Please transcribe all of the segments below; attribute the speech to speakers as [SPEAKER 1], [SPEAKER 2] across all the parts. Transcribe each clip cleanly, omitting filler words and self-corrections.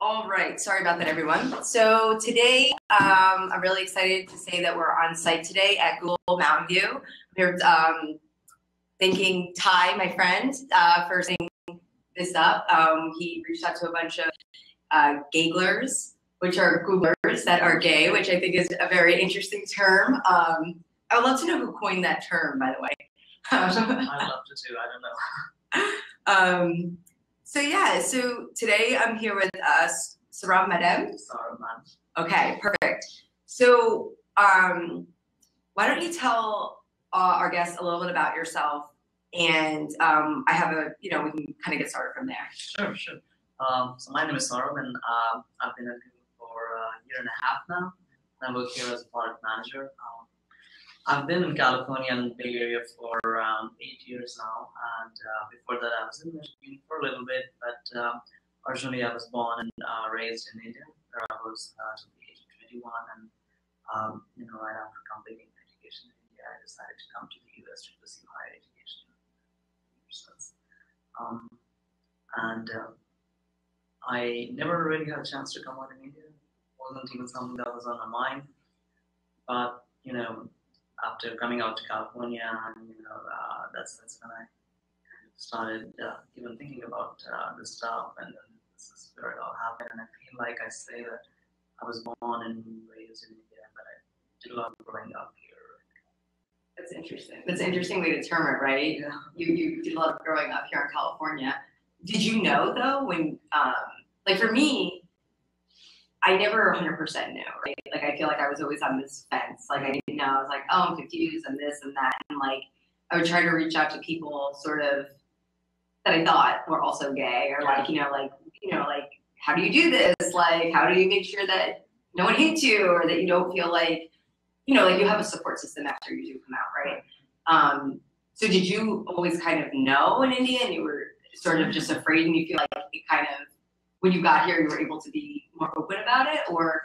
[SPEAKER 1] All right, sorry about that, everyone. So today, I'm really excited to say that we're on site today at Google Mountain View. We're thanking Ty, my friend, for setting this up. He reached out to a bunch of Gaglers, which are Googlers that are gay, which I think is a very interesting term. I would love to know who coined that term, by the way.
[SPEAKER 2] I'd love to too, I don't know.
[SPEAKER 1] So yeah, so today I'm here with Saurabh Madam.
[SPEAKER 2] Saurabh Madam.
[SPEAKER 1] Okay, perfect. So why don't you tell our guests a little bit about yourself, and I have a, we can kind of get started from there.
[SPEAKER 2] Sure. So my name is Saurabh, and I've been at Google for a year and a half now. I work here as a product manager. I've been in California and Bay Area for around 8 years now, and before that I was in Michigan for a little bit, but originally I was born and raised in India, where I was till the age of 21, and right after completing education in India, I decided to come to the US to pursue higher education. I never really had a chance to come out in India. It wasn't even something that was on my mind, but after coming out to California, that's when I started even thinking about this stuff, and then this is where it all happened. And I feel like I say that I was born and raised in India, but I did a lot of growing up here.
[SPEAKER 1] That's interesting. That's an interesting way to term it, right?
[SPEAKER 2] Yeah.
[SPEAKER 1] You did a lot of growing up here in California. Did you know though when, like for me, I never 100% knew, right? Like, I feel like I was always on this fence. Like, I didn't know. I was like, oh, I'm confused and this and that. And like, I would try to reach out to people sort of that I thought were also gay, or like, like, how do you do this? Like, how do you make sure that no one hates you, or that you don't feel like, like you have a support system after you do come out, right? So did you always kind of know in India, and you were sort of just afraid, and you feel like it kind of, when you got here, you were able to be more open about it, or?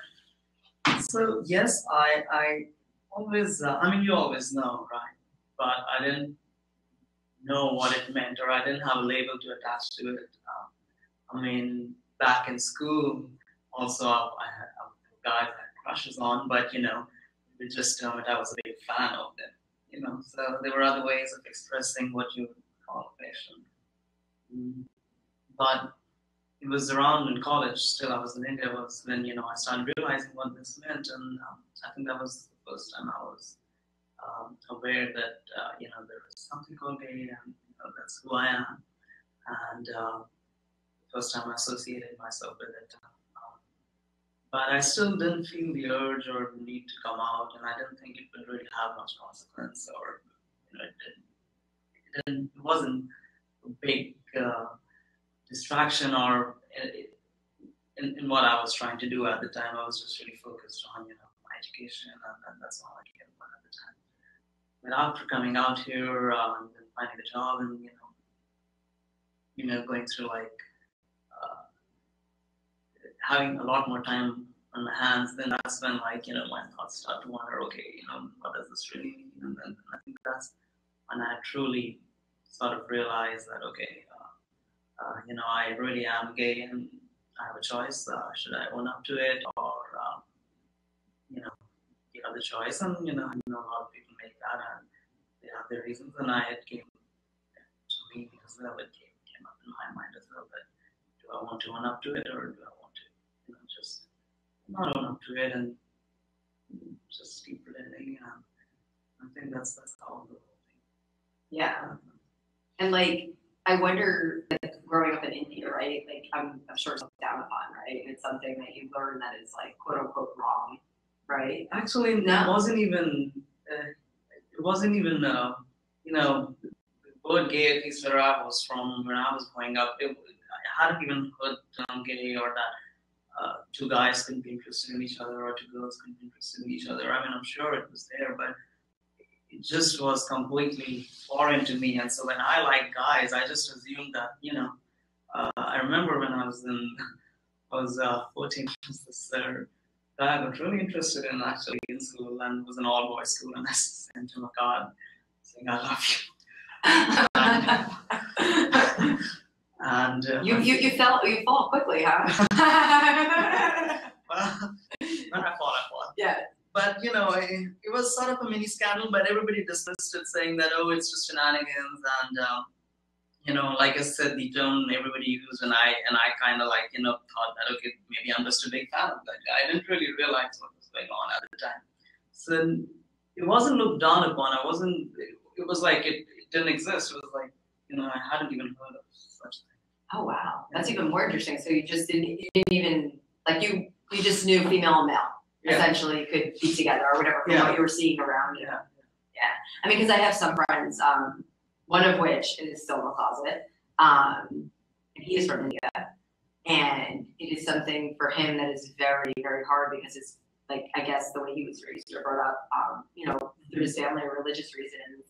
[SPEAKER 2] So yes, I always, you always know, right? But I didn't know what it meant, or I didn't have a label to attach to it. Back in school, also I had guys I had crushes on, but we just know that I was a big fan of them, So there were other ways of expressing what you would call affection. But it was around in college, still I was in India, was when, I started realizing what this meant, and I think that was the first time I was aware that, there was something called gay, and that's who I am, and the first time I associated myself with it. But I still didn't feel the urge or the need to come out, and I didn't think it would really have much consequence, or, it wasn't a big distraction or in what I was trying to do at the time. I was just really focused on my education, and that's all I cared about at the time. But after coming out here and then finding a job, and going through having a lot more time on my hands, then that's when my thoughts start to wander. Okay, what does this really mean? And then I think that's when I truly sort of realized that okay. I really am gay, and I have a choice. Should I own up to it, or the other choice? And I know a lot of people make that, and they have their reasons. And it came to me as well. It came up in my mind as well. That do I want to own up to it, or do I want to just not own up to it and just keep pretending? I think that's how the whole thing.
[SPEAKER 1] Yeah, and I wonder, growing up in India, right? I'm sure it's looked down upon, right? It's something that you learn that is quote unquote wrong, right?
[SPEAKER 2] Actually, it wasn't even. The word gay, at least where I was from, when I was growing up, I hadn't even heard the term gay, or that two guys couldn't be interested in each other, or two girls couldn't be interested in each other. I'm sure it was there, but it just was completely foreign to me. And so when I liked guys, I just assumed that, I remember when I was 14, this guy I got really interested in actually in school, and it was an all-boys school, and I sent him a card saying, I love you. And And
[SPEAKER 1] you fall quickly, huh?
[SPEAKER 2] well, when I fought.
[SPEAKER 1] Yeah.
[SPEAKER 2] But you know, it was sort of a mini scandal, but everybody dismissed it, saying that it's just shenanigans, and you know, like I said, the tone everybody used, and I kind of like thought that okay, maybe I'm just a big fan of that guy. I didn't really realize what was going on at the time, so it wasn't looked down upon. I wasn't. It was like it didn't exist. It was like I hadn't even heard of such a thing.
[SPEAKER 1] Oh wow, that's even more interesting. So you didn't even like you just knew female and male.
[SPEAKER 2] Yeah.
[SPEAKER 1] Essentially could be together or whatever from what you were seeing around you.
[SPEAKER 2] Yeah.
[SPEAKER 1] I mean, because I have some friends, one of which is still in the closet, and he is from India, and it is something for him that is very, very hard because it's like, I guess the way he was raised or brought up, through his family or religious reasons,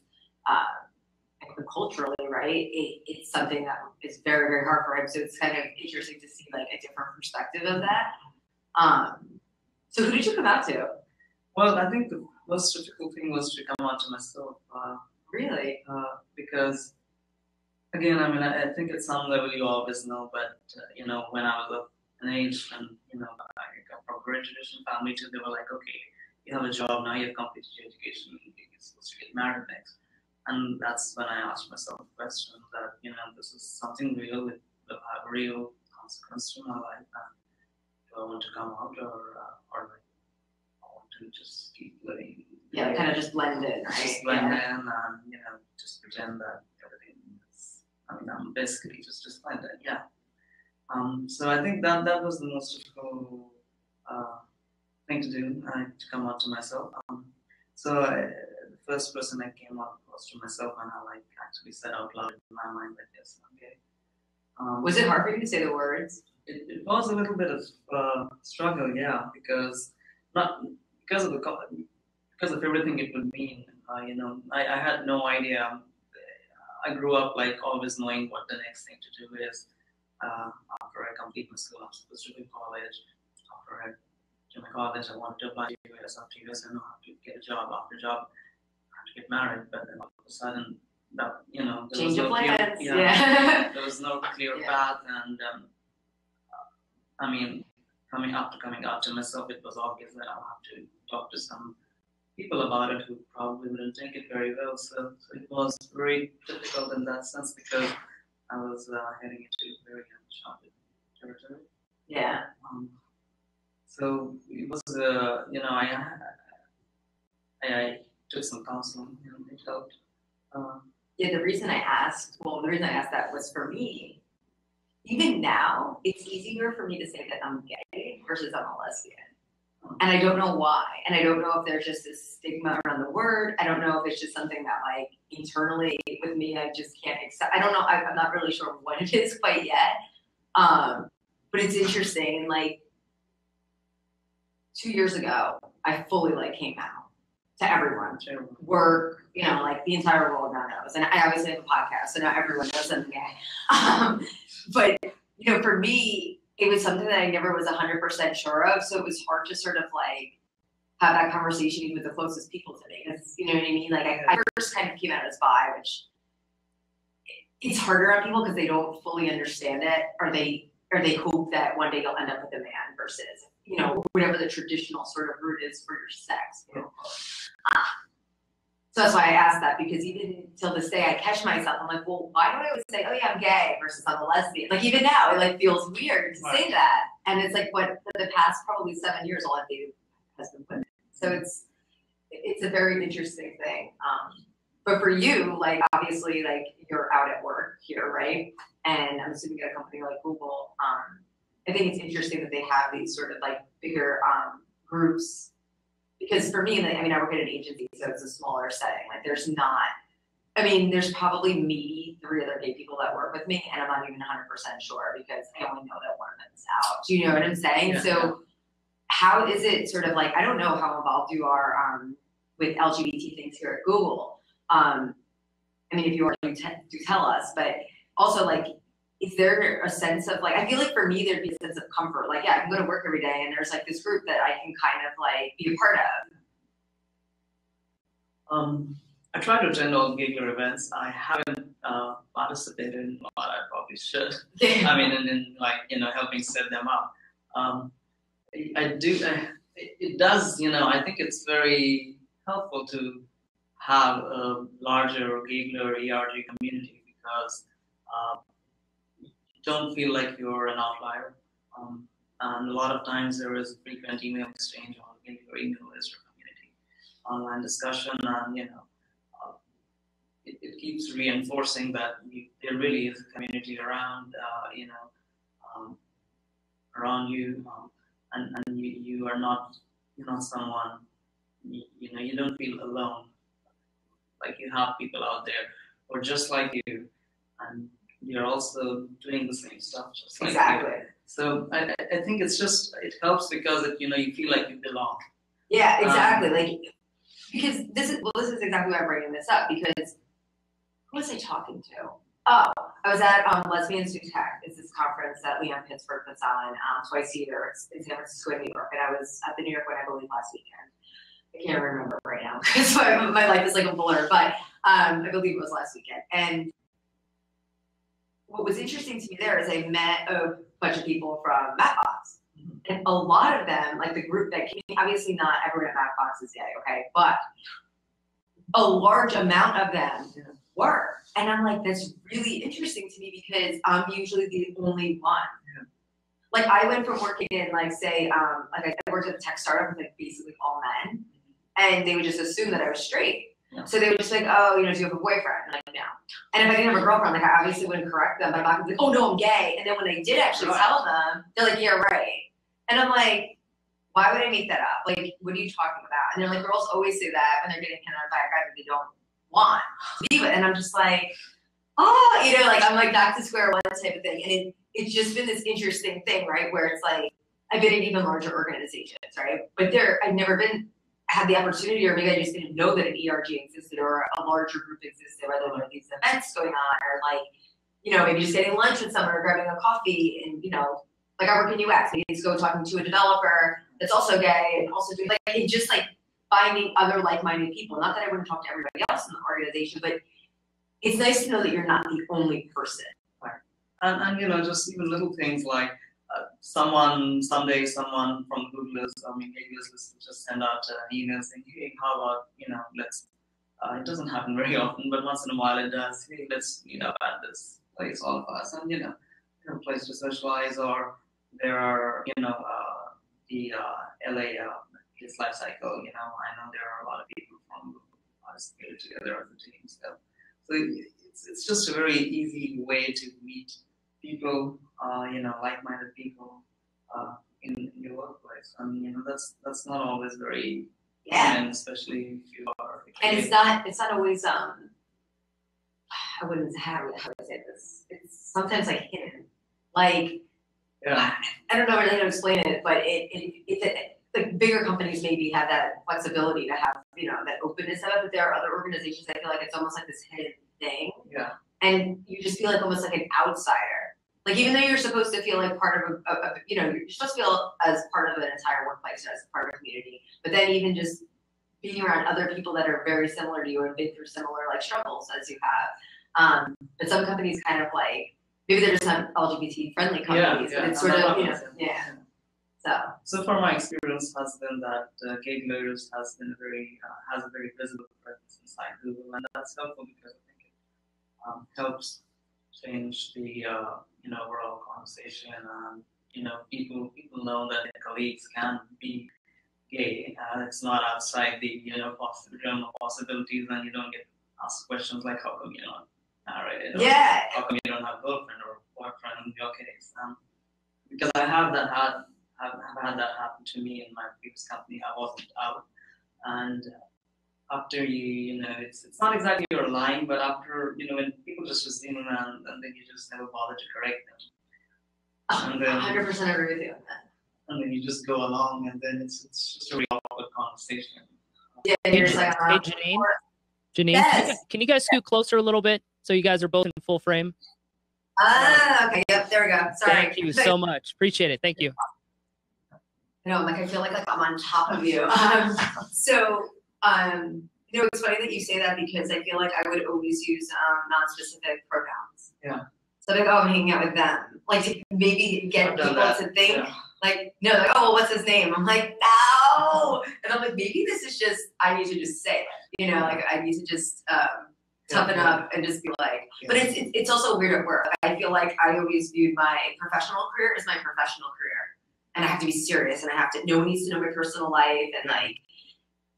[SPEAKER 1] culturally, right? It's something that is very, very hard for him. So it's kind of interesting to see like a different perspective of that. So who did you come out to?
[SPEAKER 2] Well, I think the most difficult thing was to come out to myself.
[SPEAKER 1] Really?
[SPEAKER 2] Because, again, I mean, I think at some level you always know, but, when I was of an age and, I got from a very traditional family too, they were like, okay, you have a job, now you have completed your education, you're supposed to get married next. And that's when I asked myself the question that, this is something real, it will have a real consequence to my life. Do I want to come out or like I want to just keep living?
[SPEAKER 1] Yeah, kind of just blend in, right?
[SPEAKER 2] Just blend in and just pretend that everything is. I mean, I'm basically just blend in. Yeah. So I think that was the most difficult thing to do, to come out to myself. The first person I came out was to myself, and I like actually said out loud in my mind that yes, I'm gay.
[SPEAKER 1] Was it hard for you to say the words?
[SPEAKER 2] It was a little bit of struggle, yeah, because of everything it would mean. I had no idea. I grew up like always knowing what the next thing to do is. After I complete my school, I'm supposed to go to college. After I do my college, I wanted to apply to US. After US, I know how to get a job. After job, I have to get married. But then all of a sudden, that there
[SPEAKER 1] Change
[SPEAKER 2] was no
[SPEAKER 1] plans.
[SPEAKER 2] clear, there was no clear path, and I mean, coming out to myself, it was obvious that I'll have to talk to some people about it who probably wouldn't take it very well. So it was very difficult in that sense because I was heading into very uncharted territory.
[SPEAKER 1] Yeah.
[SPEAKER 2] So it was, I took some counseling and it helped.
[SPEAKER 1] The reason I asked that was for me, even now, it's easier for me to say that I'm gay versus I'm a lesbian. And I don't know why. And I don't know if there's just this stigma around the word. I don't know if it's just something that like internally with me, I just can't accept. I don't know. I'm not really sure what it is quite yet. But it's interesting. Like 2 years ago, I fully like came out to everyone. Work, like the entire world now knows. And I obviously have a podcast, so now everyone knows I'm gay. But, for me, it was something that I never was 100% sure of. So it was hard to sort of like have that conversation even with the closest people to me. Because, you know what I mean? Like I first kind of came out as bi, which it's harder on people because they don't fully understand it, or they hope that one day you'll end up with a man versus, whatever the traditional sort of route is for your sex. So that's why I asked that, because even till this day, I catch myself. I'm like, well, why do I always say, oh yeah, I'm gay versus I'm a lesbian? Like even now, it like feels weird to say that. And it's like, what for the past probably 7 years, all I've dated has been women. So it's a very interesting thing. But for you, like obviously, like you're out at work here, right? And I'm assuming at a company like Google. I think it's interesting that they have these sort of like bigger groups. Because for me, I work at an agency, so it's a smaller setting. Like there's probably maybe 3 other gay people that work with me, and I'm not even 100% sure because I only know that one of them is out. Do you know what I'm saying?
[SPEAKER 2] Yeah.
[SPEAKER 1] So how is it sort of like, I don't know how involved you are with LGBT things here at Google. If you are, do tell us, but also like, is there a sense of like, I feel like for me, there'd be a sense of comfort. Like, yeah, I can go to work every day and there's like this group that I can kind of like be a part
[SPEAKER 2] I try to attend all Giggler events. I haven't participated in what I probably should. I mean, in like, helping set them up. I do. It does. I think it's very helpful to have a larger Giggler ERG community because you don't feel like you're an outlier. And a lot of times there is frequent email exchange on Giggler email list or community, online discussion, and it keeps reinforcing that there really is a community around, around you, and you are not, someone, you don't feel alone. Like you have people out there who are just like you, and you're also doing the same stuff just like
[SPEAKER 1] exactly.
[SPEAKER 2] you. So I think it helps because you feel like you belong.
[SPEAKER 1] Yeah, exactly. Because this is exactly why I'm bringing this up, because who was I talking to? Oh, I was at Lesbians Do Tech. It's this conference that Leon Pittsburgh puts on twice a year. It's in San Francisco and New York, and I was at the New York one, I believe, last weekend. I can't remember right now because my life is like a blur, but I believe it was last weekend. And what was interesting to me there is I met a bunch of people from Matchbox. And a lot of them, like the group that came, obviously not everyone at Matchbox is gay, okay? But a large amount of them were. And I'm like, that's really interesting to me because I'm usually the only one. Yeah. Like I went from working in like, say, like I worked at a tech startup with like basically all men. And they would just assume that I was straight. Yeah. So they would just think, oh, do you have a boyfriend? I'm like, no. And if I didn't have a girlfriend, like I obviously wouldn't correct them, but I'm not gonna be like, oh no, I'm gay. And then when they did actually tell them, they're like, yeah, right. And I'm like, why would I make that up? Like, what are you talking about? And they're like, girls always say that when they're getting hit on by a guy that they don't want to be with. And I'm just like, oh, like I'm like back to square one type of thing. And it's just been this interesting thing, right? Where it's like, I've been in even larger organizations, right? But I've never had the opportunity, or maybe I just didn't know that an ERG existed or a larger group existed, whether there were these events going on or like, maybe just getting lunch with someone or grabbing a coffee and, like I work in UX, maybe it's go talking to a developer that's also gay and also doing and just like finding other like-minded people. Not that I wouldn't talk to everybody else in the organization, but it's nice to know that you're not the only person.
[SPEAKER 2] Right. And just even little things like someday someone from Google's, Google's will just send out an email saying, hey, how about, let's, it doesn't happen very often, but once in a while it does. Hey, let's meet up at this place, all of us, and, a place to socialize, or there are, the LA Kids Life Cycle, I know there are a lot of people from Google participated together as a team. So it's just a very easy way to meet people, like-minded people in your workplace. And that's not always very common, especially if you are.
[SPEAKER 1] And it's not always I wouldn't how would I say this? It's sometimes like hidden. Like I don't know really how to explain it, but like bigger companies maybe have that flexibility to have that openness of it, but there are other organizations I feel like it's almost like this hidden thing. Yeah. And you just feel like almost like an outsider. Like even though you're supposed to feel like part of you're supposed to feel as part of an entire workplace or as part of a community, but then even just being around other people that are very similar to you and been through similar like struggles as you have. But some companies kind of like maybe they're just not LGBT friendly companies, but it's sort of So
[SPEAKER 2] for my experience has been that Gigglers has a very visible presence inside Google, and that's helpful because I think it helps change the overall conversation, and people know that their colleagues can be gay, and it's not outside the realm of possibilities, and you don't get asked questions like how come you're not married, how come you don't have a girlfriend or boyfriend in your case, because I have had that happen to me in my previous company. I wasn't out, and after it's not exactly you're lying, but after when people just assume and then you just never bother to correct them. And then
[SPEAKER 1] 100% agree with you on that.
[SPEAKER 2] And then you just go along, and then it's just a really awkward conversation.
[SPEAKER 1] Yeah, you're just like,
[SPEAKER 3] hey, Janine, yes. Can you guys scoot closer a little bit so you guys are both in full frame?
[SPEAKER 1] Okay, yep, there we go. Sorry.
[SPEAKER 3] Thank you so much. Appreciate it. Thank you.
[SPEAKER 1] I feel like I'm on top of you. You know, it's funny that you say that because I feel like I would always use non-specific pronouns.
[SPEAKER 2] Yeah.
[SPEAKER 1] So like, oh, I'm hanging out with them. Like to maybe get people to think, like, no, like, oh, well, what's his name? I'm like, no. And I'm like, maybe this is just, I need to just say it. You know, like I need to just toughen up and just be like, but it's also weird at work. I feel like I always viewed my professional career as my professional career. And I have to be serious and I have to, no one needs to know my personal life and like,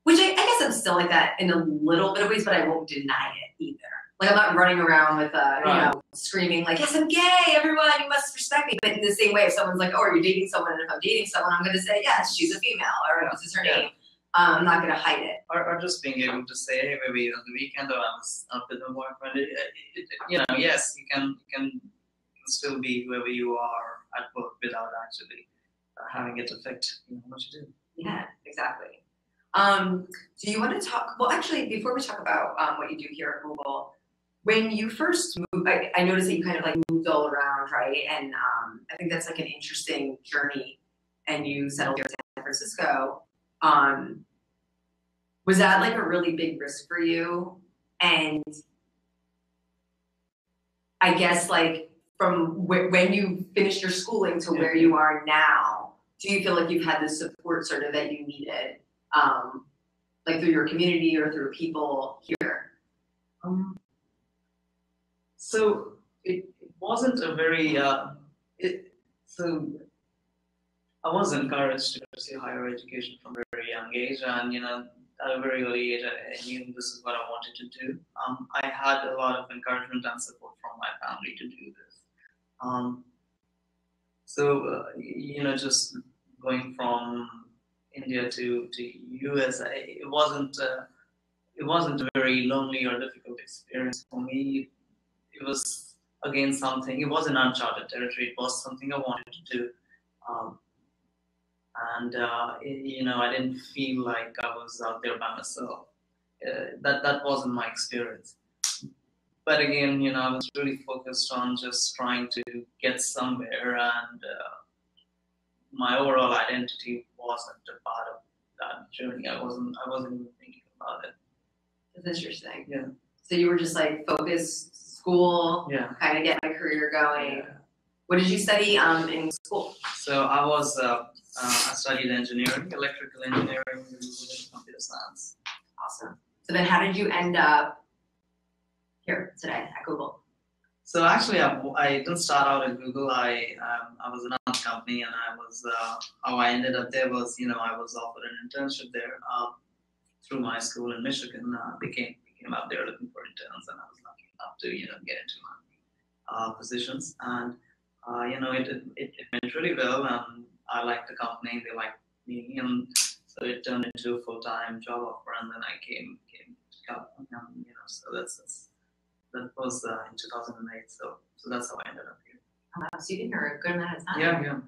[SPEAKER 1] which I guess I'm still like that in a little bit of ways, but I won't deny it either. Like I'm not running around with, you know, screaming like, yes, I'm gay, everyone, you must respect me. But in the same way, if someone's like, oh, are you dating someone? And if I'm dating someone, I'm going to say, yes, she's a female, or this is her name. I'm not going to hide it.
[SPEAKER 2] Or just being able to say, hey, maybe on the weekend, or I was out with my boyfriend. You know, yes, you can still be whoever you are at work without actually having it affect what you do.
[SPEAKER 1] Yeah, exactly. Do you want to talk, well, actually, before we talk about what you do here at Google, when you first moved, I noticed that you kind of like moved all around, right? And I think that's like an interesting journey. And you settled here in San Francisco. Was that like a really big risk for you? And I guess like from when you finished your schooling to where you are now, do you feel like you've had the support sort of that you needed, like through your community or through people here?
[SPEAKER 2] So it wasn't a very, so I was encouraged to pursue higher education from a very young age, and at a very early age I knew this is what I wanted to do. I had a lot of encouragement and support from my family to do this. Just going from India to US, it wasn't a very lonely or difficult experience for me. It was again something. It was an uncharted territory. It was something I wanted to do, I didn't feel like I was out there by myself. That wasn't my experience. But again, I was really focused on just trying to get somewhere, and my overall identity wasn't a part of that journey. I wasn't even thinking about it.
[SPEAKER 1] That's interesting.
[SPEAKER 2] Yeah.
[SPEAKER 1] So you were just like focused, school, kind of get my career going. Yeah. What did you study in school?
[SPEAKER 2] So I studied engineering, electrical engineering, and computer science.
[SPEAKER 1] Awesome. So then how did you end up here today at Google?
[SPEAKER 2] So actually, I didn't start out at Google. I was in a company, and how I ended up there was, I was offered an internship there through my school in Michigan. They came out there looking for interns, and I was lucky enough to, get into my positions. And it went really well, and I liked the company. They liked me, and so it turned into a full-time job offer. And then I came to California. So that was in 2008. So that's how I ended up here.
[SPEAKER 1] Oh, wow. So you've been here a good amount of time.
[SPEAKER 2] Yeah.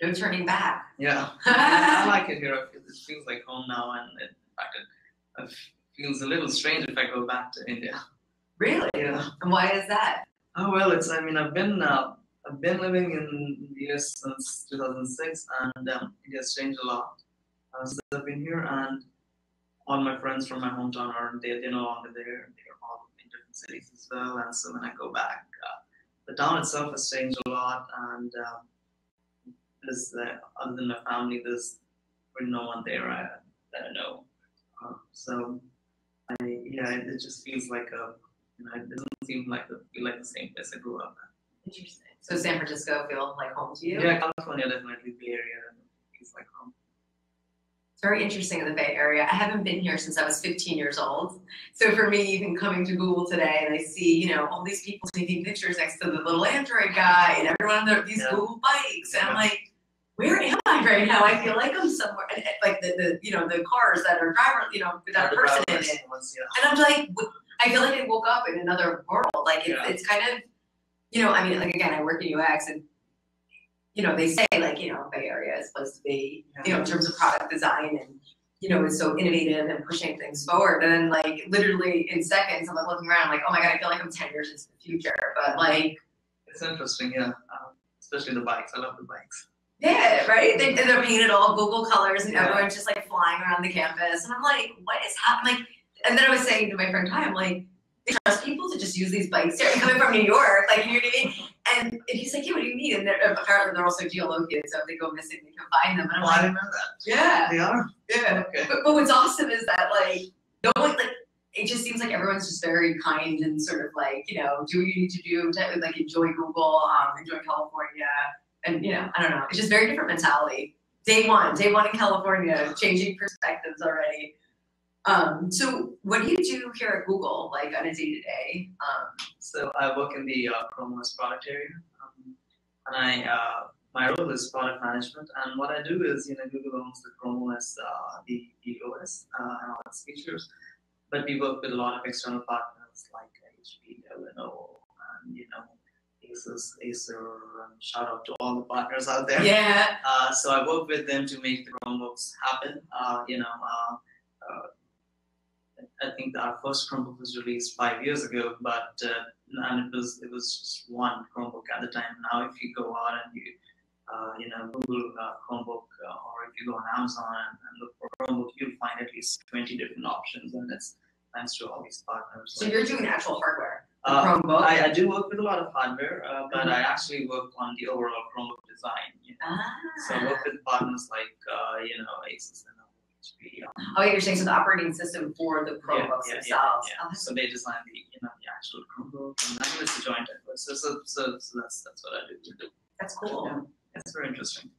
[SPEAKER 1] No turning back.
[SPEAKER 2] Yeah. I like it here. It feels like home now, and in fact, it feels a little strange if I go back to India.
[SPEAKER 1] Really?
[SPEAKER 2] Yeah.
[SPEAKER 1] And why is that?
[SPEAKER 2] Oh well, I've been living in the US since 2006, and it has changed a lot since I've been here. And all my friends from my hometown they're no longer there. They're all in different cities as well. And so when I go back, the town itself has changed a lot. And there's other than my family, there's really no one there that I know. It just feels like it doesn't seem like the same place I grew up in.
[SPEAKER 1] Interesting. So San Francisco feels like home to you?
[SPEAKER 2] Yeah, California definitely, Bay Area feels like home.
[SPEAKER 1] It's very interesting in the Bay Area. I haven't been here since I was 15 years old. So for me, even coming to Google today, and I see, all these people taking pictures next to the little Android guy, and everyone on these Google bikes, and I'm like, where am I right now? I feel like I'm somewhere, like the cars that are driver, without a person in it. And I'm like, I feel like I woke up in another world. Like it's kind of, again, I work in UX, and they say Bay Area is supposed to be, in terms of product design, and is so innovative and pushing things forward. And then literally in seconds, I'm looking around, I'm like, oh my god, I feel like I'm 10 years into the future. But
[SPEAKER 2] it's interesting, yeah. Especially the bikes. I love the bikes.
[SPEAKER 1] Yeah, right. They're painted all Google colors, and everyone's just flying around the campus. And I'm like, what is happening? And then I was saying to my friend Ty, I'm like, they trust people to just use these bikes here. Coming from New York, like, you know what I mean? And he's like, yeah, what do you mean? And apparently they're also geolocated, so if they go missing, they can find them. And I'm
[SPEAKER 2] I didn't know that.
[SPEAKER 1] yeah.
[SPEAKER 2] They are?
[SPEAKER 1] Yeah.
[SPEAKER 2] Okay.
[SPEAKER 1] But what's awesome is that, like, no one, like, it just seems like everyone's just very kind and sort of like, you know, do what you need to do to, like, enjoy Google, enjoy California. And, you know, I don't know. It's just very different mentality. Day one in California, changing perspectives already. So what do you do here at Google, like, on a day-to-day?
[SPEAKER 2] So I work in the Chrome OS product area. And my role is product management. And what I do is, you know, Google owns the Chrome OS, the OS, and all its features. But we work with a lot of external partners like HP, Lenovo, and, you know, Acer, shout out to all the partners out there.
[SPEAKER 1] Yeah.
[SPEAKER 2] So I work with them to make the Chromebooks happen. You know, I think our first Chromebook was released 5 years ago, but and it was just one Chromebook at the time. Now, if you go out and you know, Google Chromebook, or if you go on Amazon and look for Chromebook, you'll find at least 20 different options, and it's thanks to all these partners.
[SPEAKER 1] So you're doing actual hardware. Chromebook.
[SPEAKER 2] I do work with a lot of hardware, but I actually work on the overall Chromebook design. You know? So I work with partners like you know, Asus and HP.
[SPEAKER 1] Oh, you're saying so the operating system for the Chromebooks themselves.
[SPEAKER 2] Yeah. So they design the, you know, the actual Chromebook, and I mean, it's a joint effort. So that's what I do.
[SPEAKER 1] That's cool.
[SPEAKER 2] Yeah, it's very interesting.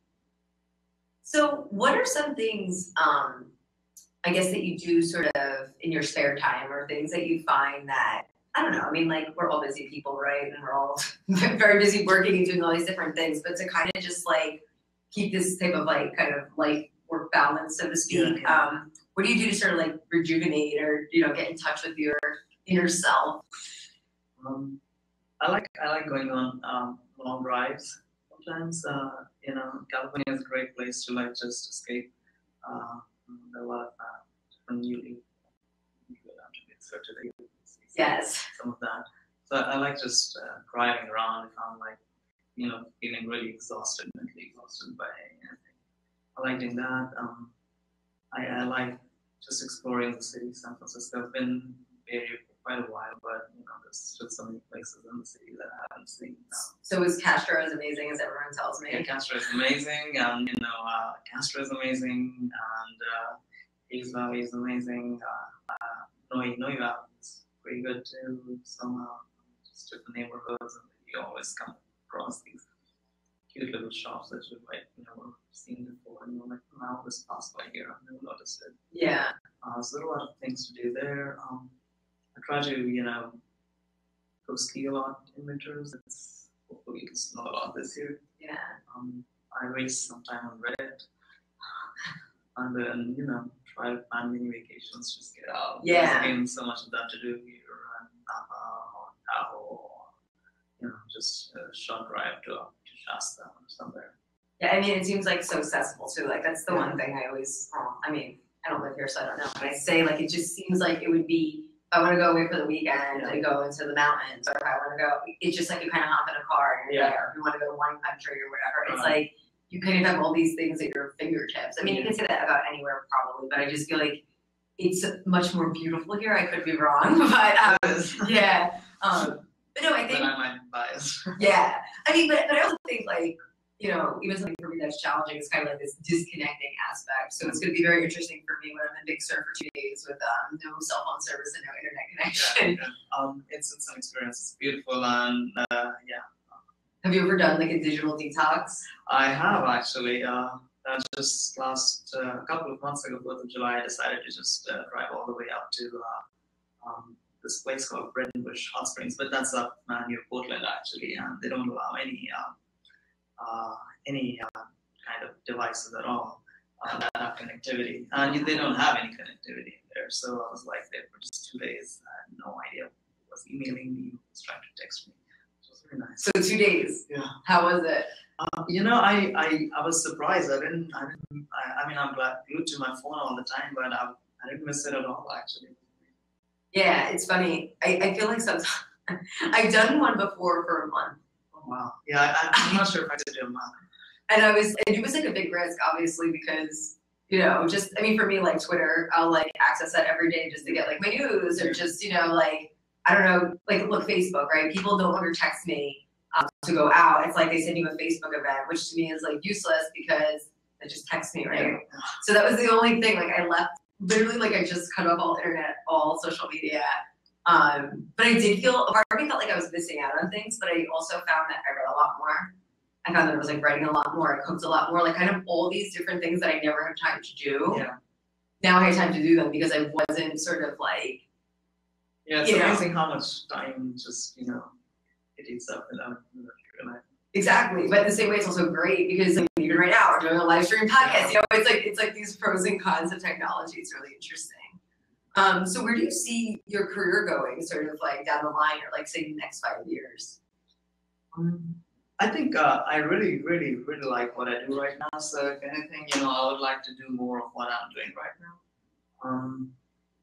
[SPEAKER 1] So what are some things, I guess, that you do sort of in your spare time, or things that you find that, I don't know, I mean, like, we're all busy people, right? And we're all very busy working and doing all these different things, but to kind of just, like, keep this type of, like, kind of, like, work balance, so to speak, what do you do to sort of, like, rejuvenate or, you know, get in touch with your inner self?
[SPEAKER 2] I like going on long drives. Sometimes, you know, California is a great place to, like, just escape. There are a lot of different you go down to get started.
[SPEAKER 1] Yes.
[SPEAKER 2] Some of that. So I like just driving around if I'm, like, you know, feeling really exhausted, mentally exhausted by anything. I like doing that. I like just exploring the city, San Francisco. I've been Bay Area for quite a while, but, you know, there's still so many places in the city that I haven't seen.
[SPEAKER 1] So is Castro as amazing as everyone tells me?
[SPEAKER 2] Yeah, Castro is amazing, and, you know, Castro is amazing, and East Valley is amazing. Noe Valley is pretty good too. Somehow, just different neighborhoods, and you always come across these cute little shops that you've, like, never seen before, and you're like, wow, this passed by here, I've never noticed it.
[SPEAKER 1] Yeah.
[SPEAKER 2] So there are a lot of things to do there. I try to, you know, go ski a lot in winters. It's hopefully it'll snow a lot this year.
[SPEAKER 1] Yeah.
[SPEAKER 2] I race sometime on Reddit, and then, you know, try to plan mini vacations, just get out.
[SPEAKER 1] Yeah.
[SPEAKER 2] There's, again, so much of that to do here, and or Tahoe, or, you know, just a short drive to Shasta or somewhere.
[SPEAKER 1] Yeah, I mean, it seems like so accessible too. Like, that's the one thing I always, I mean, I don't live here, so I don't know. But I say, like, it just seems like it would be, if I want to go away for the weekend and go into the mountains, or if I want to go, it's just like you kind of hop in a car and you're there. If you want to go to wine country or whatever, it's like you kind of have all these things at your fingertips. I mean, you can say that about anywhere probably, but I just feel like it's much more beautiful here. I could be wrong, but yeah. But no, I think.
[SPEAKER 2] Then I might be biased.
[SPEAKER 1] Yeah, I mean, but I also think, like, you know, even something for me that's challenging is kind of like this disconnecting aspect. So it's going to be very interesting for me when I'm in Big Sur for 2 days with no cell phone service and no internet connection.
[SPEAKER 2] Yeah. It's an experience. It's beautiful, and yeah.
[SPEAKER 1] Have you ever done, like, a digital detox?
[SPEAKER 2] I have, actually. Just last couple of months ago, 4th of July, I decided to just drive all the way up to this place called Bredenbush Hot Springs, but that's up near Portland, actually, and they don't allow any kind of devices at all that have connectivity, and they don't have any connectivity in there. So I was like there for just 2 days. I had no idea who was emailing me, who was trying to text me. It was very nice.
[SPEAKER 1] So 2 days.
[SPEAKER 2] Yeah.
[SPEAKER 1] How was it?
[SPEAKER 2] You know, I was surprised. I mean, I'm glued to my phone all the time, but I didn't miss it at all, actually.
[SPEAKER 1] Yeah, it's funny. I feel like sometimes I've done one before for a month.
[SPEAKER 2] Oh, wow. Yeah, I'm not sure if I did do a month.
[SPEAKER 1] And it was like a big risk, obviously, because You know, just, I mean, for me, like Twitter, I'll like access that every day just to get like my news or just, you know, like, I don't know, like look, Facebook, right? People no longer text me to go out. It's like they send you a Facebook event, which to me is like useless because they just text me, right? So that was the only thing, like I left, literally like I just cut off all internet, all social media. But I did feel, part of me felt like I was missing out on things, but I also found that I read a lot more. I found that I was like writing a lot more, I cooked a lot more, like kind of all these different things that I never had time to do.
[SPEAKER 2] Yeah.
[SPEAKER 1] Now I had time to do them because I wasn't sort of like,
[SPEAKER 2] yeah, it's amazing how much time just, you know, it eats up without realizing.
[SPEAKER 1] Exactly, but the same way it's also great because like, even right now we're doing a live stream podcast. You know, it's like these pros and cons of technology. It's really interesting. So where do you see your career going, sort of like down the line, or like say the next 5 years?
[SPEAKER 2] I think I really like what I do right now. So if anything, you know, I would like to do more of what I'm doing right now.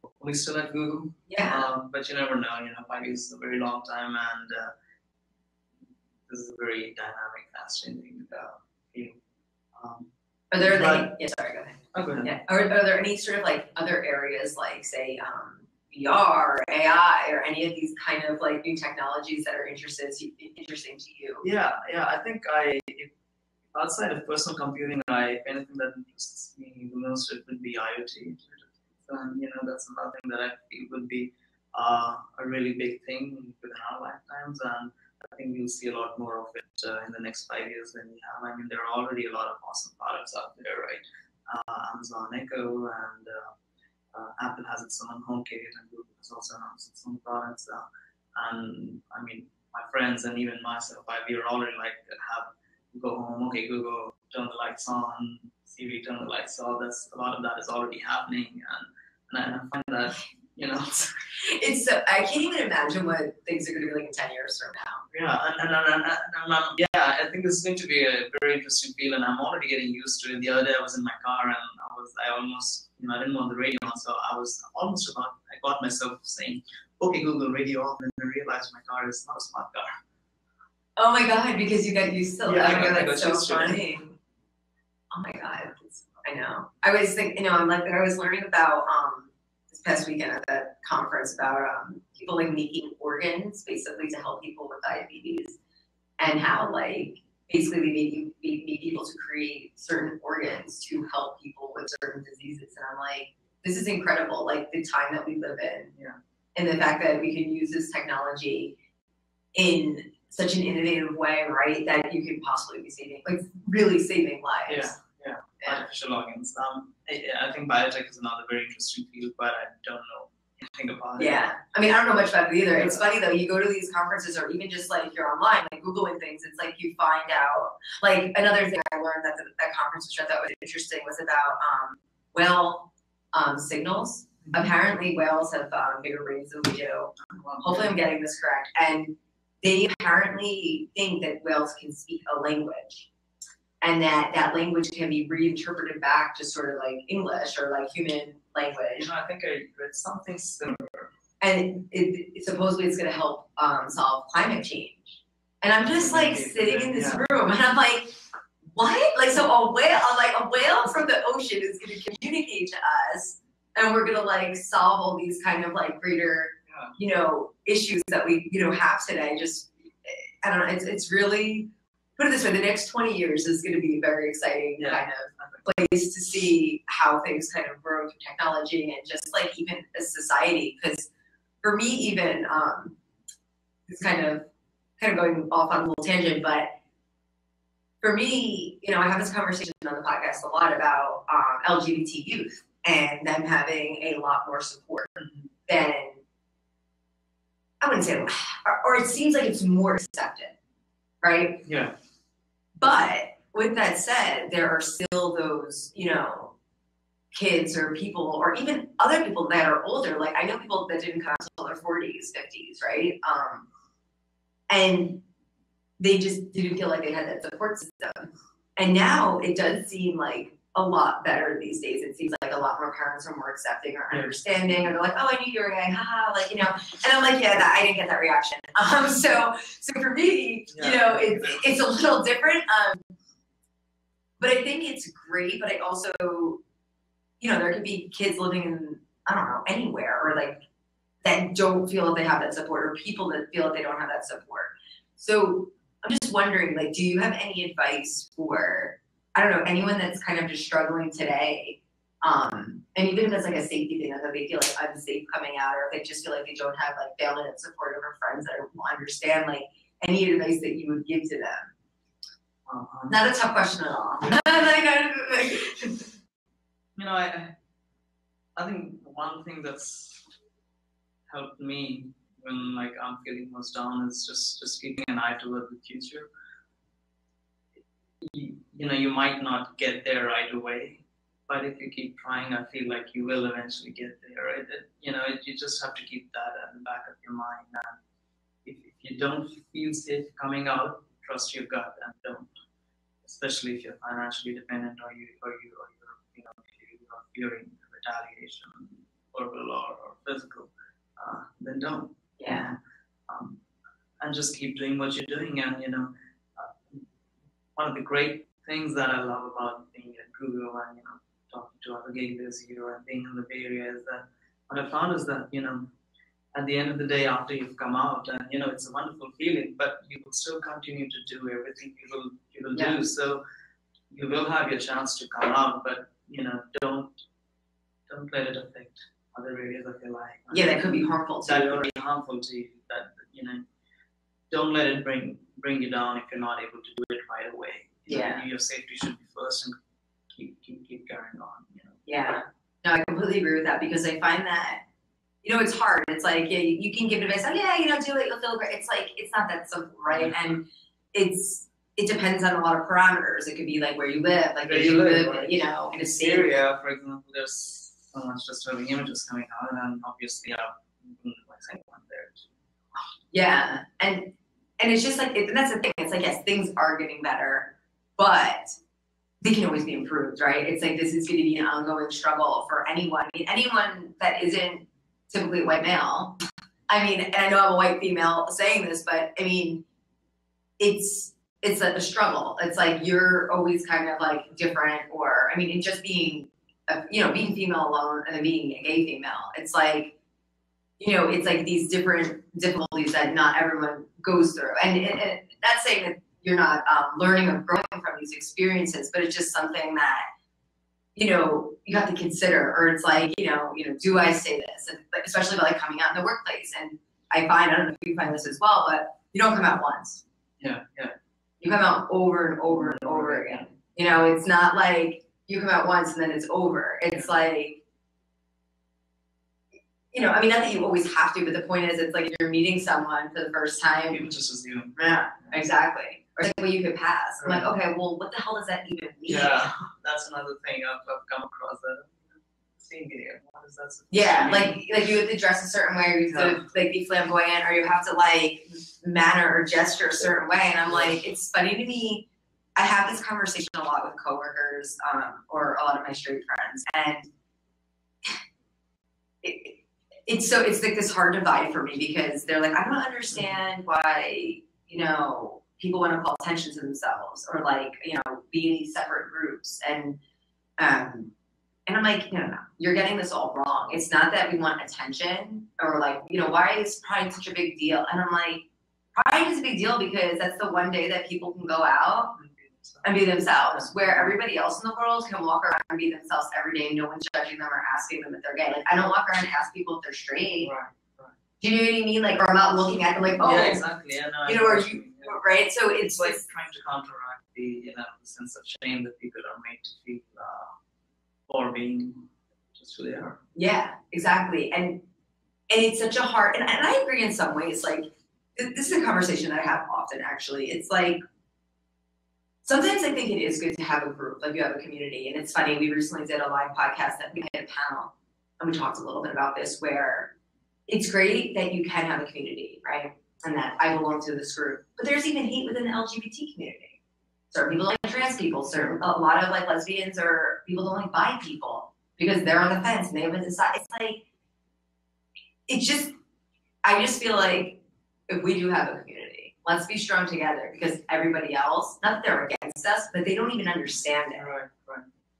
[SPEAKER 2] Hopefully still at Google.
[SPEAKER 1] Yeah.
[SPEAKER 2] But you never know. You know, 5 years is a very long time, and this is a very dynamic, fast-changing field.
[SPEAKER 1] Are there like, yeah, sorry, go ahead.
[SPEAKER 2] Oh, go ahead.
[SPEAKER 1] Yeah. Are there any sort of like other areas like say VR or AI or any of these kind of like new technologies that are interesting to you?
[SPEAKER 2] Yeah. I think outside of personal computing, anything that interests me the most, it would be IoT. And you know, that's another thing that I feel would be a really big thing within our lifetimes, and I think we'll see a lot more of it in the next 5 years than we have. I mean, there are already a lot of awesome products out there, right? Amazon Echo and Apple has its own HomeKit, and Google has also announced its own products. And I mean, my friends and even myself, we are already like go home. Okay, Google, turn the lights on. Siri, turn the lights off. A lot of that is already happening, and I find that, you know,
[SPEAKER 1] it's so, I can't even imagine what things are going to be like in 10 years from now.
[SPEAKER 2] Yeah, I think this is going to be a very interesting field, and I'm already getting used to it. The other day I was in my car and I almost, you know, I didn't want the radio on, so I got myself saying, okay, Google, radio off, and then I realized my car is not a smart car.
[SPEAKER 1] Oh my God, because you got used to it.
[SPEAKER 2] Yeah,
[SPEAKER 1] that's so funny. Oh my God, I know. I was thinking, you know, I'm like, I was learning about this past weekend at that conference about people like making organs basically to help people with diabetes, and how like basically they made people to create certain organs to help people with certain diseases. And I'm like, this is incredible, like the time that we live in, and the fact that we can use this technology in such an innovative way, right? That you could possibly be saving, like really saving lives.
[SPEAKER 2] Yeah. Artificial organs. I think biotech is another very interesting field, but I don't know anything about it.
[SPEAKER 1] Yeah, I mean, I don't know much about it either. It's funny though, you go to these conferences or even just like you're online, like Googling things, it's like you find out, like another thing I learned at that conference, which I thought was interesting, was about whale signals. Apparently whales have bigger brains than we do. Hopefully I'm getting this correct. And they apparently think that whales can speak a language, and that language can be reinterpreted back to sort of like English or like human language.
[SPEAKER 2] You know, I think I read something similar.
[SPEAKER 1] And supposedly it's going to help solve climate change. And I'm just like sitting in this room, and I'm like, what? Like, so a whale from the ocean is going to communicate to us, and we're going to like solve all these kind of like greater, you know, issues that we, you know, have today. Just, I don't know, it's really, put it this way, the next 20 years is going to be a very exciting kind of place to see how things kind of grow through technology and just like even as society. Because for me, even it's kind of going off on a little tangent, but for me, you know, I have this conversation on the podcast a lot about LGBT youth and them having a lot more support than, I wouldn't say, or it seems like it's more accepted, right?
[SPEAKER 2] Yeah.
[SPEAKER 1] But with that said, there are still those, you know, kids or people or even other people that are older. Like I know people that didn't come until their 40s, 50s, right? And they just didn't feel like they had that support system. And now it does seem like a lot better these days. It seems like a lot more parents are more accepting or understanding, or they're like, oh, I knew you were gay, haha, like, you know. And I'm like, yeah, I didn't get that reaction. So for me, you know, it's a little different. But I think it's great. But I also there could be kids living in, I don't know, anywhere, or like that don't feel that they have that support, or people that feel that they don't have that support. So I'm just wondering, like, do you have any advice for, I don't know, anyone that's kind of just struggling today, and even if it's like a safety thing, that they feel like unsafe coming out, or if they just feel like they don't have like family and support or friends that will understand, like, any advice that you would give to them? Not a tough question at all.
[SPEAKER 2] I think one thing that's helped me when like I'm feeling most down is just keeping an eye toward the future. You might not get there right away, but if you keep trying, I feel like you will eventually get there. You just have to keep that at the back of your mind. And if you don't feel safe coming out, trust your gut and don't. Especially if you're financially dependent, or you're fearing retaliation, verbal or physical, then don't.
[SPEAKER 1] Yeah.
[SPEAKER 2] And just keep doing what you're doing. And one of the great things that I love about being at Google and talking to other gamers here and being in the Bay Area is that what I found is that at the end of the day, after you've come out, and it's a wonderful feeling, but you will still continue to do everything you will do. So you will have your chance to come out, but don't let it affect other areas of your life.
[SPEAKER 1] Yeah, that could be harmful to you.
[SPEAKER 2] That could be harmful to you. That don't let it bring you down if you're not able to do it right away. Your safety should be first, and keep carrying on.
[SPEAKER 1] Yeah. No, I completely agree with that, because I find that it's hard. It's like, yeah, you can give advice. Oh yeah, do it. You'll feel great. It's like it's not that simple, right? And it depends on a lot of parameters. It could be like where you live, like where you live, right? In a state
[SPEAKER 2] area, for example, there's so much disturbing images coming out, and obviously, like anyone there.
[SPEAKER 1] Yeah, and it's just like, and that's the thing. It's like, yes, things are getting better, but they can always be improved, right? It's like, this is going to be an ongoing struggle for anyone. I mean, anyone that isn't typically a white male. I mean, and I know I'm a white female saying this, but I mean, it's a struggle. It's like you're always kind of like different, or I mean, and just being, being female alone and then being a gay female. It's like, it's like these different difficulties that not everyone goes through. And not saying that you're not learning or growing from these experiences, but it's just something that you have to consider. Or it's like, do I say this? And especially about like coming out in the workplace. And I don't know if you find this as well, but you don't come out once.
[SPEAKER 2] Yeah.
[SPEAKER 1] You come out over and over and over again. It's not like you come out once and then it's over. It's like, I mean, not that you always have to, but the point is, it's like you're meeting someone for the first time.
[SPEAKER 2] People just assume.
[SPEAKER 1] Yeah, exactly. Or it's like, well, you could pass. I'm like, okay, well, what the hell does that even mean?
[SPEAKER 2] Yeah, that's another thing I've come across that. What is that?
[SPEAKER 1] Yeah, like you have to dress a certain way, or you have to like be flamboyant, or you have to like manner or gesture a certain way. And I'm like, it's funny to me. I have this conversation a lot with coworkers, or a lot of my straight friends, and it's like this hard divide for me, because they're like, I don't understand why people want to call attention to themselves, or like be in these separate groups, and I'm like, no, you're getting this all wrong. It's not that we want attention, or like, why is Pride such a big deal? And I'm like, Pride is a big deal because that's the one day that people can go out and be themselves, where everybody else in the world can walk around and be themselves every day, and no one's judging them or asking them if they're gay. Like, I don't walk around and ask people if they're straight.
[SPEAKER 2] Right.
[SPEAKER 1] Do you know what I mean? Like, or I'm not looking at them like, oh,
[SPEAKER 2] yeah, exactly. Yeah, no,
[SPEAKER 1] or you, right? So it's
[SPEAKER 2] like trying to counteract the sense of shame that people are made to feel for being just who they are.
[SPEAKER 1] Yeah, exactly. And it's such a hard, and I agree in some ways. Like, this is a conversation that I have often, actually. It's like, sometimes I think it is good to have a group, like you have a community. And it's funny, we recently did a live podcast that we had a panel, and we talked a little bit about this, where it's great that you can have a community, right? And that I belong to this group. But there's even hate within the LGBT community. Certain people don't like trans people. A lot of like lesbians or people don't like bi people because they're on the fence and they haven't decided. It's like, I just feel like if we do have a community, let's be strong together, because everybody else, not that they're against us, but they don't even understand it.
[SPEAKER 2] Right.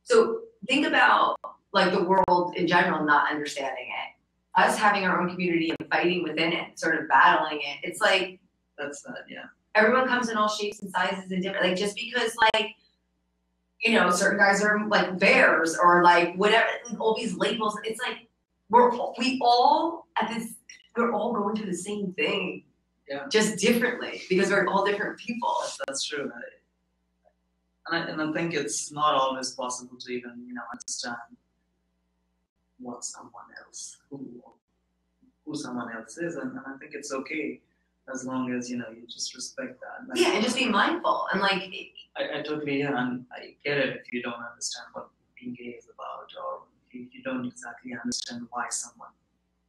[SPEAKER 1] So think about like the world in general not understanding it, us having our own community and fighting within it, sort of battling it. It's like
[SPEAKER 2] that's that, yeah.
[SPEAKER 1] Everyone comes in all shapes and sizes and different. Like just because like certain guys are like bears or like whatever, like, all these labels. It's like we're all going through the same thing, just differently because we're all different people.
[SPEAKER 2] That's true. And I think it's not always possible to even understand what someone else, who someone else is, and I think it's okay as long as you just respect that.
[SPEAKER 1] Like, and just be mindful and like.
[SPEAKER 2] I totally and I get it if you don't understand what being gay is about, or if you don't exactly understand why someone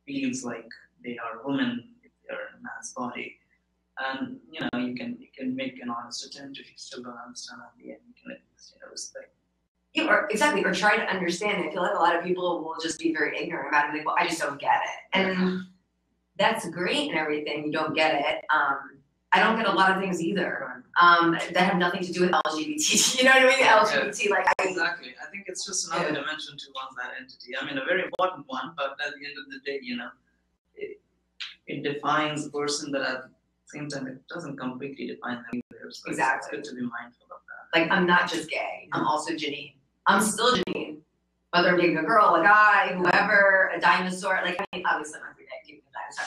[SPEAKER 2] feels like they are a woman if they're in a man's body, and you can make an honest attempt if you still don't understand at the end. You can at least respect.
[SPEAKER 1] Yeah, or try to understand it. I feel like a lot of people will just be very ignorant about it. Like, well, I just don't get it, and that's great and everything. You don't get it. I don't get a lot of things either that have nothing to do with LGBT. You know what I mean? LGBT, like
[SPEAKER 2] exactly. I think it's just another dimension to one's identity. I mean, a very important one, but at the end of the day, it defines a person, but at the same time, it doesn't completely define them either. So
[SPEAKER 1] exactly.
[SPEAKER 2] It's good to be mindful of that.
[SPEAKER 1] Like, I'm not just gay. I'm also Janine. I'm still Janine. Whether I'm dating a girl, a guy, whoever, a dinosaur. Like, I mean, obviously, I'm not dating a dinosaur.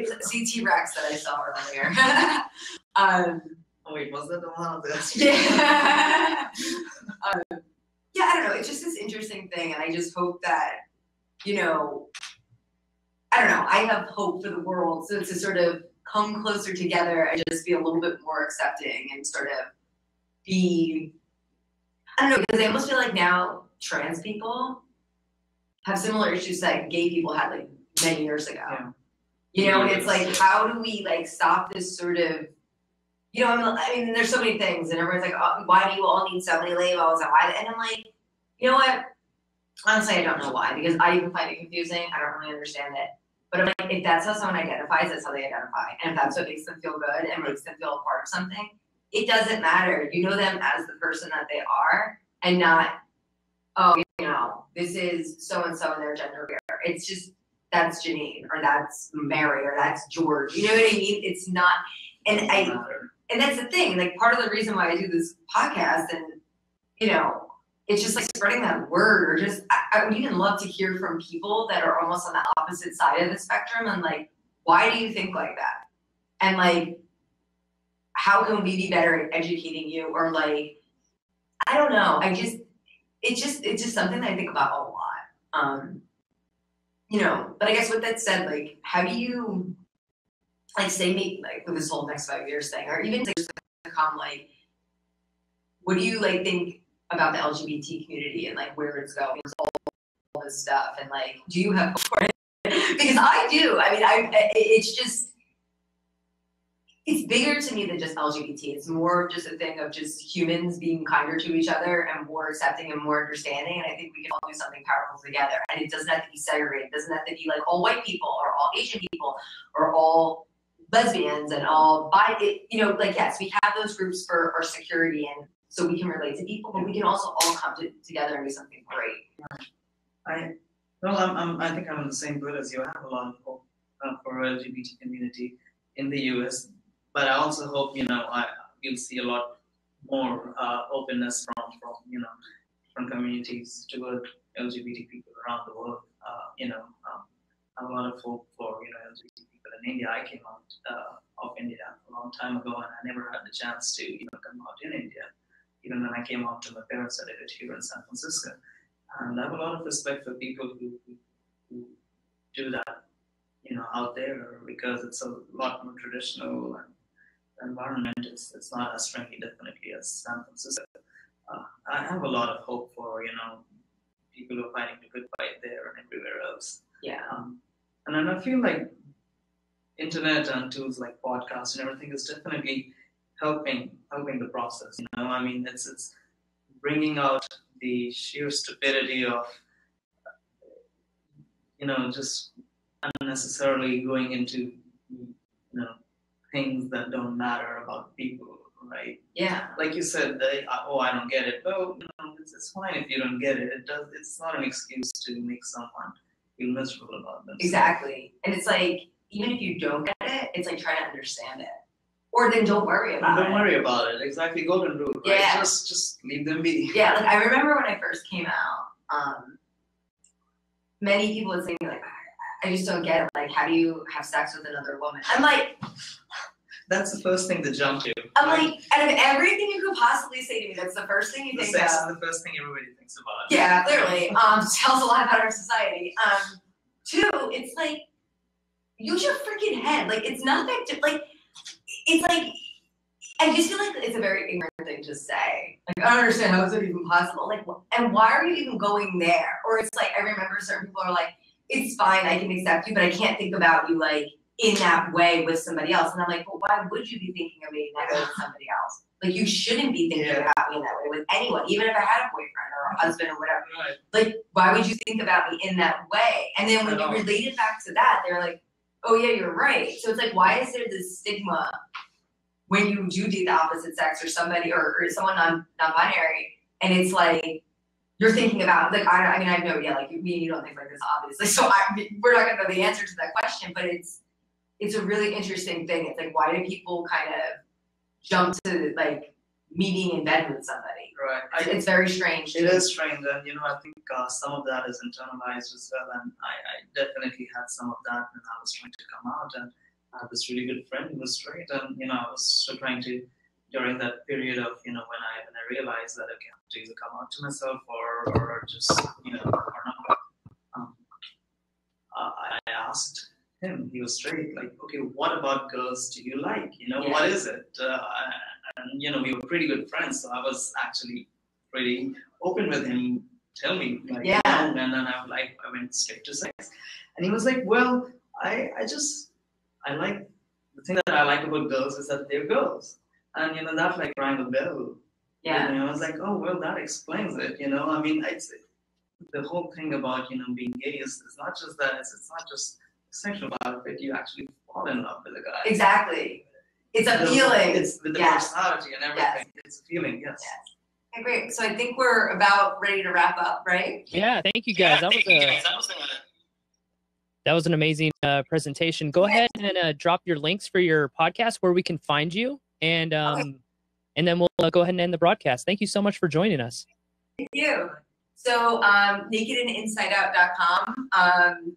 [SPEAKER 1] But see T-Rex that I saw earlier.
[SPEAKER 2] Oh, wait, was that the one of this?
[SPEAKER 1] Yeah. Yeah, I don't know. It's just this interesting thing. And I just hope that, I don't know. I have hope for the world. So to sort of come closer together and just be a little bit more accepting and sort of be, I don't know, because I almost feel like now trans people have similar issues that gay people had like many years ago. Yeah. And it's like, how do we like stop this sort of, I mean, there's so many things, and everyone's like, oh, why do you all need so many labels? And why? And I'm like, you know what? Honestly, I don't know why, because I even find it confusing. I don't really understand it. But I'm like, if that's how someone identifies, that's how they identify. And if that's what makes them feel good and makes them feel a part of something, it doesn't matter. You know them as the person that they are, and not, oh, this is so-and-so in their gender queer. It's just, that's Janine, or that's Mary, or that's George. You know what I mean? It's not, and that's the thing, like part of the reason why I do this podcast, and it's just like spreading that word, or just I would even love to hear from people that are almost on the opposite side of the spectrum, and like, why do you think like that? And like, how can we be better at educating you? Or like, I don't know. It's just something that I think about a lot. But I guess with that said, like, how do you like say like with this whole next 5 years thing, or even to come, like, what do you like think about the LGBT community and like where it's going, all this stuff, and like, do you have hope for it? Because I do. I mean, it's bigger to me than just LGBT. It's more just a thing of just humans being kinder to each other and more accepting and more understanding. And I think we can all do something powerful together. And it doesn't have to be segregated. It doesn't have to be like all white people or all Asian people or all lesbians and all like, yes, we have those groups for our security and so we can relate to people, but we can also all come together and do something great.
[SPEAKER 2] I think I'm in the same boat as you. I have a lot of hope for LGBT community in the US, but I also hope we'll see a lot more openness from communities toward LGBT people around the world. I have a lot of hope for LGBT people in India. I came out of India a long time ago, and I never had the chance to come out in India. Even when I came out to my parents, I did it here in San Francisco. And I have a lot of respect for people who do that, out there, because it's a lot more traditional, and the environment it's not as friendly, definitely, as San Francisco. I have a lot of hope for people who are fighting the good fight there and everywhere else.
[SPEAKER 1] Yeah.
[SPEAKER 2] And then I feel like internet and tools like podcasts and everything is definitely helping the process. I mean, it's bringing out the sheer stupidity of just unnecessarily going into things that don't matter about people, right?
[SPEAKER 1] Yeah.
[SPEAKER 2] Like you said, oh, I don't get it. Well, it's fine if you don't get it. It's not an excuse to make someone feel miserable about themselves.
[SPEAKER 1] Exactly. And it's like, even if you don't get it, it's like trying to understand it. Or then don't worry about it.
[SPEAKER 2] Don't worry about it. Exactly. Golden rule. Right?
[SPEAKER 1] Yeah.
[SPEAKER 2] Just leave them be.
[SPEAKER 1] Yeah. Like I remember when I first came out, many people would say to me, like, I just don't get it. Like, how do you have sex with another woman? I'm like,
[SPEAKER 2] that's the first thing to jump to.
[SPEAKER 1] I'm like, out of everything you could possibly say to me, that's the first thing you think
[SPEAKER 2] sex
[SPEAKER 1] of.
[SPEAKER 2] is the first thing everybody thinks about.
[SPEAKER 1] Yeah, clearly. Tells a lot about our society. Two, it's like, use your freaking head. Like, it's not that, like, it's like, I just feel like it's a very ignorant thing to say. Like, I don't understand how is it even possible. Like, and why are you even going there? Or it's like, I remember certain people are like, it's fine, I can accept you, but I can't think about you like in that way with somebody else. And I'm like, well, why would you be thinking of me in that way with somebody else? Like, you shouldn't be thinking about me in that way with anyone, even if I had a boyfriend or a husband or whatever.
[SPEAKER 2] Right.
[SPEAKER 1] Like, why would you think about me in that way? And then when you relate it back to that, they're like, oh yeah, you're right. So it's like, why is there this stigma when you do date the opposite sex or somebody or someone non-binary, and it's like you're thinking about like I mean I know like me and you don't think like this obviously, so we're not gonna know the answer to that question, but it's a really interesting thing. It's like, why do people kind of jump to like me being in bed with somebody?
[SPEAKER 2] Right.
[SPEAKER 1] It's very strange.
[SPEAKER 2] It is strange, and I think some of that is internalized as well. And I definitely had some of that when I was trying to come out. And I had this really good friend who was straight, and I was still trying to, during that period of when I realized that okay, I have to either come out to myself or just or not. I asked him. He was straight. Like, okay, what about girls do you like? What is it? And we were pretty good friends, so I was actually pretty open with him. Tell me, like, and then I went straight to sex, and he was like, well, I like the thing that I like about girls is that they're girls, and that like rang a bell. Yeah, I was like, oh well, that explains it. I mean, the whole thing about being gay is not just that. It's not just sexual about it. You actually fall in love with a guy.
[SPEAKER 1] Exactly. It's a feeling.
[SPEAKER 2] It's with the personality and everything. Yes. It's a feeling, yes.
[SPEAKER 1] Okay, great. So I think we're about ready to wrap up, right?
[SPEAKER 3] Yeah, thank you guys. That was an amazing presentation. Go ahead and drop your links for your podcast where we can find you, and then we'll go ahead and end the broadcast. Thank you so much for joining us.
[SPEAKER 1] Thank you. So nakedandinsideout.com,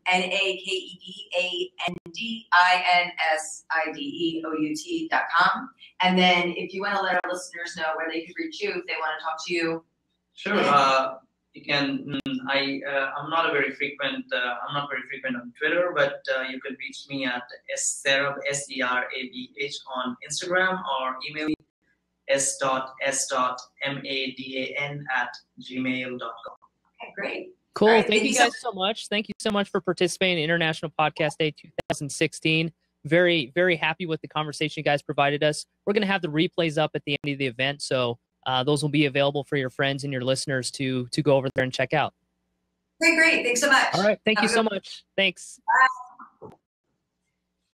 [SPEAKER 1] nakedandinsideout.com. And then if you want to let our listeners know where they could reach you, if they want to talk to you.
[SPEAKER 2] Sure. You can. I'm not very frequent on Twitter, but you can reach me at Serabh, SERABH on Instagram, or email me s.s.madan@gmail.com.
[SPEAKER 1] Okay, great.
[SPEAKER 3] Cool. Right, thank you guys so much. Thank you so much for participating in International Podcast Day 2016. Very, very happy with the conversation you guys provided us. We're going to have the replays up at the end of the event, so those will be available for your friends and your listeners to go over there and check out.
[SPEAKER 1] Okay, great. Thanks so much.
[SPEAKER 3] All right. Thank you so much. Thanks.
[SPEAKER 1] Bye.